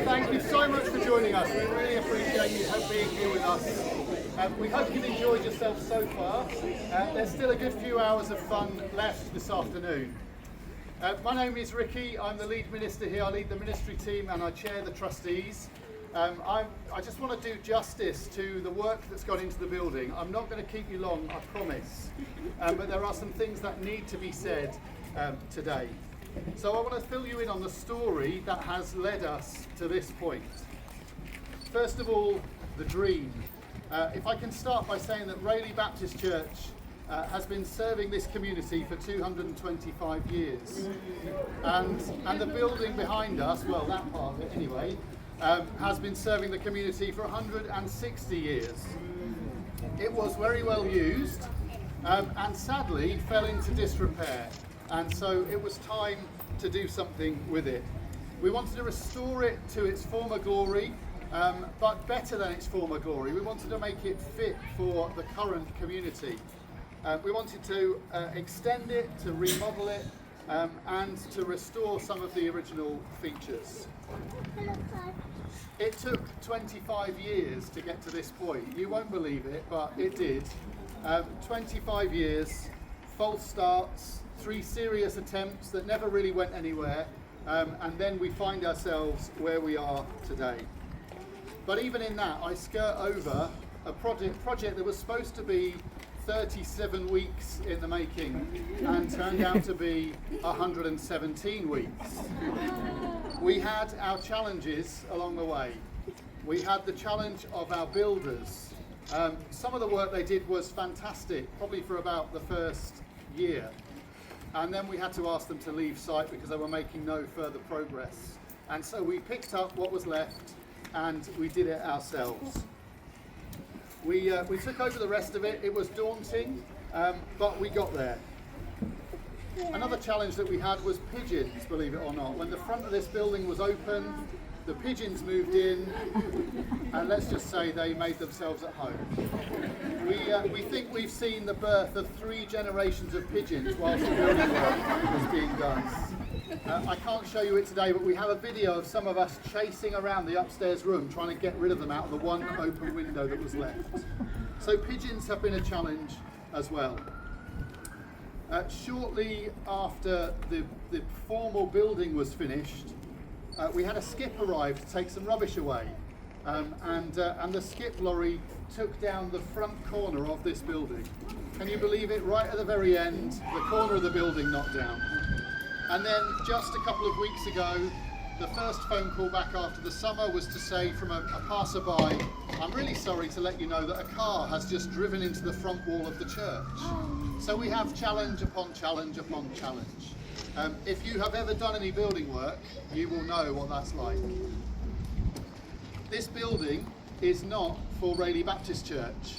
Thank you so much for joining us. We really appreciate you being here with us. We hope you've enjoyed yourself so far. There's still a good few hours of fun left this afternoon. My name is Ricky. I'm the lead minister here. I lead the ministry team and I chair the trustees. I just want to do justice to the work that's gone into the building. I'm not going to keep you long, I promise. But there are some things that need to be said today. So I want to fill you in on the story that has led us to this point. First of all, the dream. If I can start by saying that Rayleigh Baptist Church has been serving this community for 225 years. And the building behind us, well, that part of it anyway, has been serving the community for 160 years. It was very well used and sadly fell into disrepair. And so it was time to do something with it. We wanted to restore it to its former glory, but better than its former glory. We wanted to make it fit for the current community. We wanted to extend it, to remodel it, and to restore some of the original features. It took 25 years to get to this point. You won't believe it, but it did. 25 years, false starts, 3 serious attempts that never really went anywhere, and then we find ourselves where we are today. But even in that, I skirt over a project that was supposed to be 37 weeks in the making and turned out to be 117 weeks. We had our challenges along the way. We had the challenge of our builders. Some of the work they did was fantastic, probably for about the first year. And then we had to ask them to leave site because they were making no further progress. And so we picked up what was left and we did it ourselves. We took over the rest of it. It was daunting, but we got there. Another challenge that we had was pigeons, believe it or not. When the front of this building was open, the pigeons moved in, and let's just say they made themselves at home. We think we've seen the birth of 3 generations of pigeons whilst the building work was being done. I can't show you it today, but we have a video of some of us chasing around the upstairs room trying to get rid of them out of the one open window that was left. So pigeons have been a challenge as well. Shortly after the formal building was finished, we had a skip arrive to take some rubbish away, and the skip lorry took down the front corner of this building. Can you believe it? Right at the very end, the corner of the building knocked down. And then just a couple of weeks ago, the first phone call back after the summer was to say from a passerby, I'm really sorry to let you know that a car has just driven into the front wall of the church. So we have challenge upon challenge upon challenge. If you have ever done any building work, you will know what that's like. This building is not for Rayleigh Baptist Church.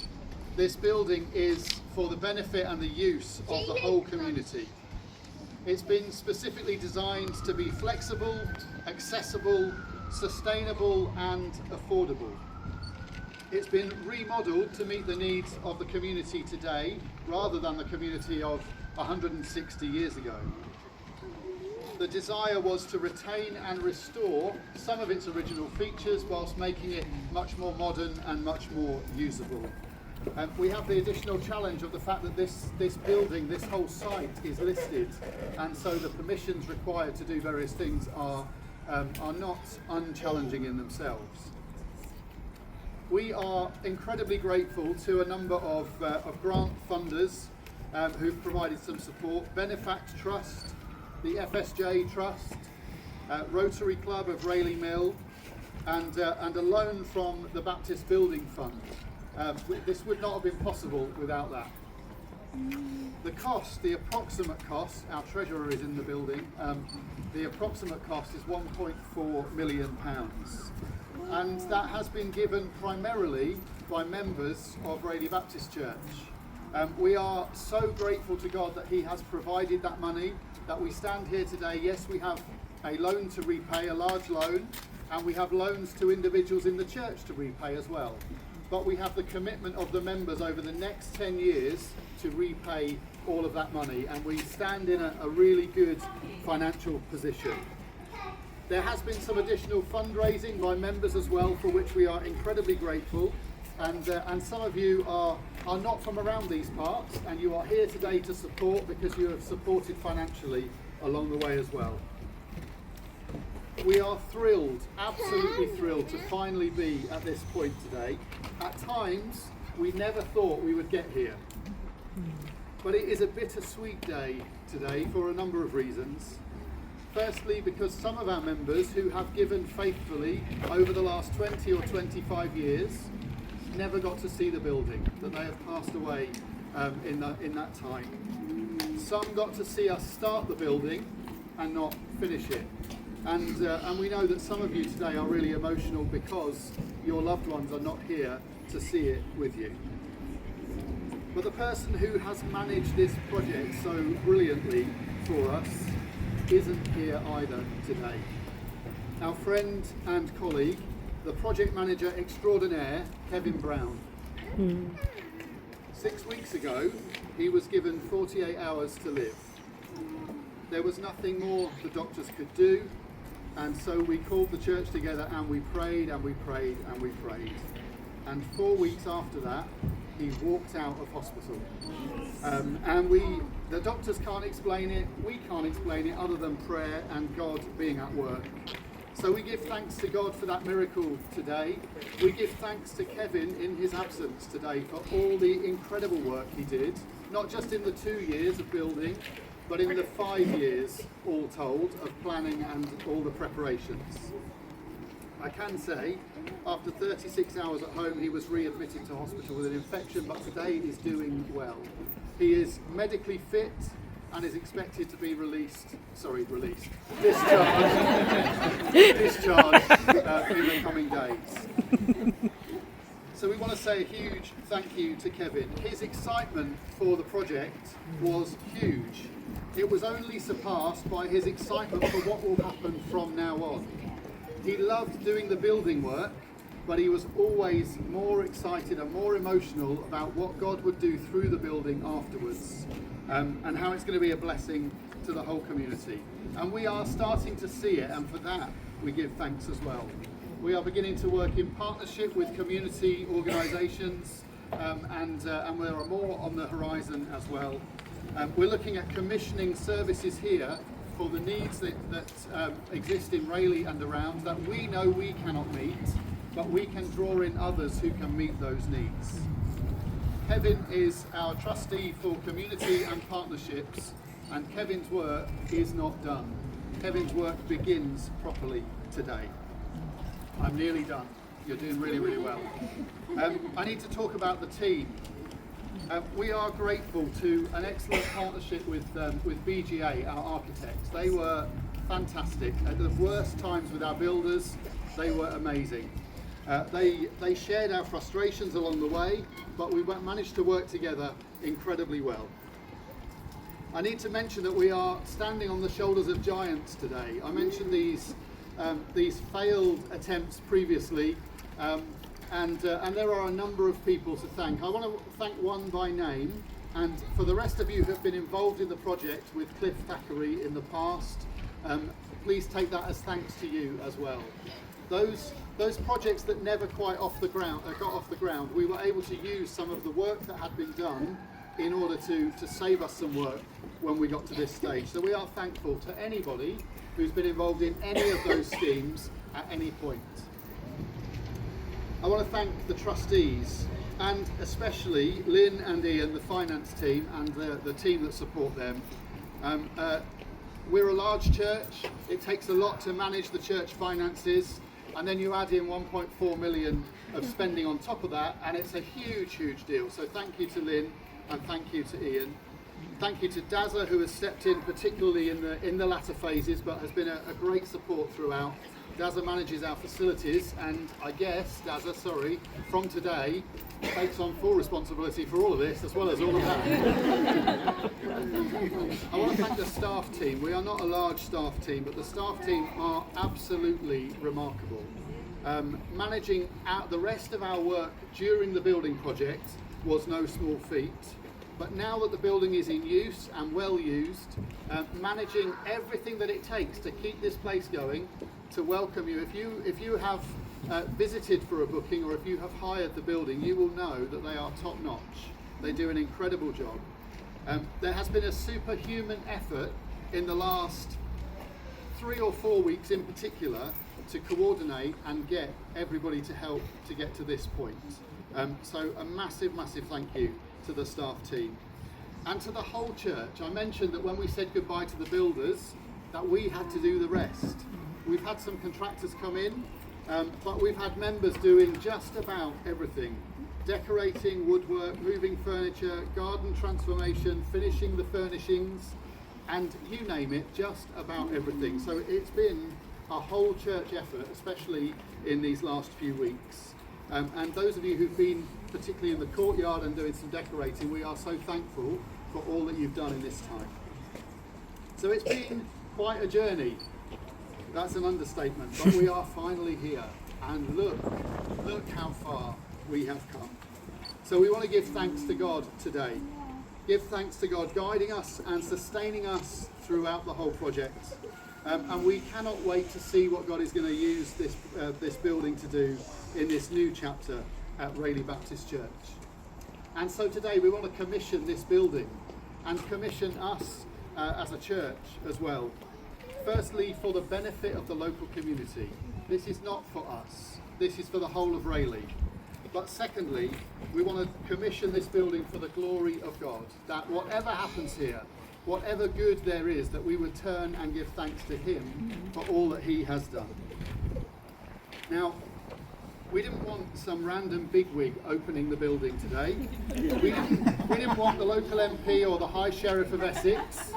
This building is for the benefit and the use of the whole community. It's been specifically designed to be flexible, accessible, sustainable and affordable. It's been remodelled to meet the needs of the community today rather than the community of 160 years ago. The desire was to retain and restore some of its original features whilst making it much more modern and much more usable. We have the additional challenge of the fact that this building, this whole site is listed, and so the permissions required to do various things are not unchallenging in themselves. We are incredibly grateful to a number of grant funders who've provided some support. Benefact Trust, the FSJ Trust, Rotary Club of Rayleigh Mill, and a loan from the Baptist Building Fund. This would not have been possible without that. The cost, the approximate cost, our treasurer is in the building, the approximate cost is £1.4 million. And that has been given primarily by members of Rayleigh Baptist Church. We are so grateful to God that He has provided that money, that we stand here today. Yes, we have a loan to repay, a large loan, and we have loans to individuals in the church to repay as well. But we have the commitment of the members over the next 10 years to repay all of that money, and we stand in a really good financial position. There has been some additional fundraising by members as well, for which we are incredibly grateful. And some of you are not from around these parts, and you are here today to support because you have supported financially along the way as well. We are thrilled, absolutely thrilled, to finally be at this point today. At times, we never thought we would get here. But it is a bittersweet day today for a number of reasons. Firstly, because some of our members who have given faithfully over the last 20 or 25 years never got to see the building, that they have passed away in that time. Some got to see us start the building and not finish it. And we know that some of you today are really emotional because your loved ones are not here to see it with you. But the person who has managed this project so brilliantly for us isn't here either today. Our friend and colleague, the project manager extraordinaire, Kevin Brown. 6 weeks ago, he was given 48 hours to live. There was nothing more the doctors could do, and so we called the church together and we prayed and we prayed and we prayed. And 4 weeks after that, he walked out of hospital. The doctors can't explain it, we can't explain it other than prayer and God being at work. So we give thanks to God for that miracle today. We give thanks to Kevin in his absence today for all the incredible work he did, not just in the 2 years of building, but in the 5 years, all told, of planning and all the preparations. I can say, after 36 hours at home, he was readmitted to hospital with an infection, but today he's doing well. He is medically fit and is expected to be discharged in the coming days. So we want to say a huge thank you to Kevin. His excitement for the project was huge. It was only surpassed by his excitement for what will happen from now on. He loved doing the building work, but he was always more excited and more emotional about what God would do through the building afterwards, and how it's going to be a blessing to the whole community. And we are starting to see it, and for that we give thanks as well. We are beginning to work in partnership with community organisations, and there are more on the horizon as well. We're looking at commissioning services here for the needs that exist in Rayleigh and around, that we know we cannot meet, but we can draw in others who can meet those needs. Kevin is our trustee for community and partnerships, and Kevin's work is not done. Kevin's work begins properly today. I'm nearly done. You're doing really, really well. I need to talk about the team. We are grateful to an excellent partnership with BGA, our architects. They were fantastic. At the worst times with our builders, they were amazing. They shared our frustrations along the way, but we managed to work together incredibly well. I need to mention that we are standing on the shoulders of giants today. I mentioned these failed attempts previously, and there are a number of people to thank. I want to thank one by name, and for the rest of you who have been involved in the project with Cliff Thackeray in the past, please take that as thanks to you as well. Those projects that never quite got off the ground, we were able to use some of the work that had been done in order to save us some work when we got to this stage. So we are thankful to anybody who's been involved in any of those schemes at any point. I want to thank the trustees, and especially Lynn and Ian, the finance team, and the team that support them. We're a large church. It takes a lot to manage the church finances, and then you add in 1.4 million of spending on top of that, and it's a huge, huge deal. So thank you to Lynn, and thank you to Ian. Thank you to Dazza, who has stepped in particularly in the latter phases, but has been a great support throughout. Dazza manages our facilities, and I guess Dazza, from today, takes on full responsibility for all of this, as well as all of that. I want to thank the staff team. We are not a large staff team, but the staff team are absolutely remarkable. Managing out the rest of our work during the building project was no small feat. But now that the building is in use and well used, managing everything that it takes to keep this place going, to welcome you. If you have visited for a booking, or if you have hired the building, you will know that they are top notch. They do an incredible job. There has been a superhuman effort in the last 3 or 4 weeks in particular to coordinate and get everybody to help to get to this point. So a massive thank you to the staff team and to the whole church. I mentioned that when we said goodbye to the builders, that we had to do the rest. We've had some contractors come in, but we've had members doing just about everything. Decorating, woodwork, moving furniture, garden transformation, finishing the furnishings, and you name it, just about everything. So it's been a whole church effort, especially in these last few weeks. And those of you who've been particularly in the courtyard and doing some decorating, we are so thankful for all that you've done in this time. So it's been quite a journey. That's an understatement, but we are finally here. And look how far we have come. So we want to give thanks to God today. Give thanks to God guiding us and sustaining us throughout the whole project. And we cannot wait to see what God is going to use this building to do in this new chapter at Rayleigh Baptist Church. And so today we want to commission this building and commission us as a church as well. Firstly, for the benefit of the local community. This is not for us. This is for the whole of Rayleigh. But secondly, we want to commission this building for the glory of God. That whatever happens here, whatever good there is, that we would turn and give thanks to Him for all that He has done. Now, we didn't want some random bigwig opening the building today. We didn't want the local MP or the High Sheriff of Essex.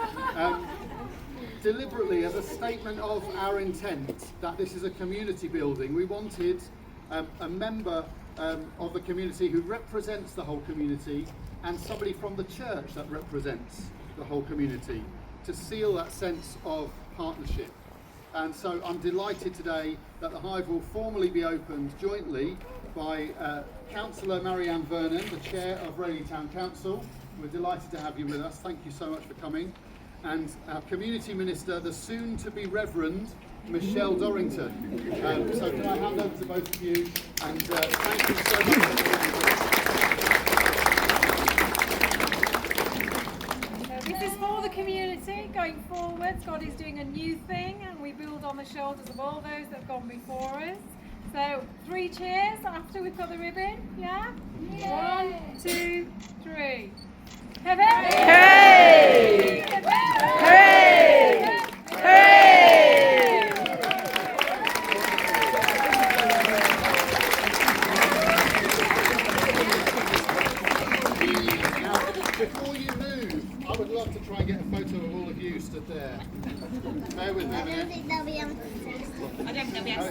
Deliberately, as a statement of our intent that this is a community building, we wanted a member of the community who represents the whole community and somebody from the church that represents the whole community to seal that sense of partnership. And so I'm delighted today that the Hive will formally be opened jointly by Councillor Marianne Vernon, the Chair of Rayleigh Town Council. We're delighted to have you with us. Thank you so much for coming. And our Community Minister, the soon-to-be Reverend Michelle Dorrington. So can I hand over to both of you, and thank you so much for This is for the community going forwards. God is doing a new thing, and we build on the shoulders of all those that have gone before us. So 3 cheers after we've got the ribbon, yeah? Yay. 1, 2, 3. Hooray! Hooray! Hooray! Hooray! Now, before you move, I would love to try and get a photo of all of you stood there. Bear with me a minute. I don't think they'll be able to.